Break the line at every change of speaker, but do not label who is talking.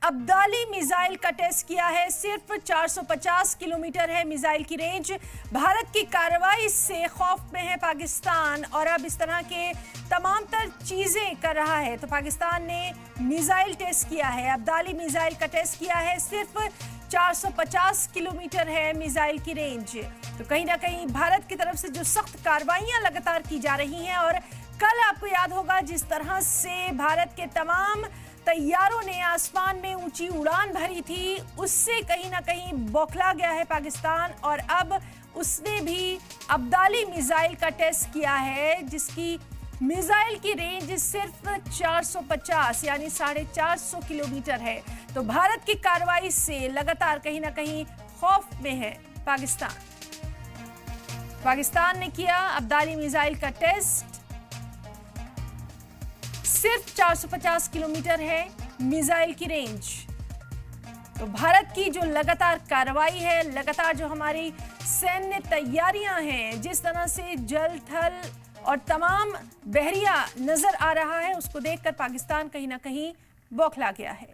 Abdali missile का test किया है। सिर्फ 450 किलोमीटर है मिसाइल की रेंज। भारत की कार्रवाई से खौफ में है पाकिस्तान और अब इस तरह के तमाम तर चीजें कर रहा है। तो पाकिस्तान ने मिसाइल टेस्ट किया है, अब्दाली मिसाइल का टेस्ट किया है। सिर्फ 450 किलोमीटर है मिसाइल की रेंज। तो कहीं ना कहीं भारत की तरफ से जो सख्त कार्रवाइयां लगातार की जा रही हैं, और कल आपको याद होगा जिस तरह से भारत के तमाम तैयारों ने आसमान में ऊंची उड़ान भरी थी, उससे कहीं ना कहीं बौखला गया है पाकिस्तान। और अब उसने भी अब्दाली मिसाइल का टेस्ट किया है, जिसकी मिसाइल की रेंज सिर्फ 450 यानी 450 किलोमीटर है। तो भारत की कार्रवाई से लगातार कहीं ना कहीं खौफ में है पाकिस्तान। पाकिस्तान ने किया अब्दाली मिसाइल का टेस्ट। सिर्फ 450 किलोमीटर है मिसाइल की रेंज। तो भारत की जो लगातार कार्रवाई है, लगातार जो हमारी सैन्य तैयारियां हैं, जिस तरह से जल थल और तमाम बहरिया नजर आ रहा है, उसको देखकर पाकिस्तान कहीं ना कहीं बौखला गया है।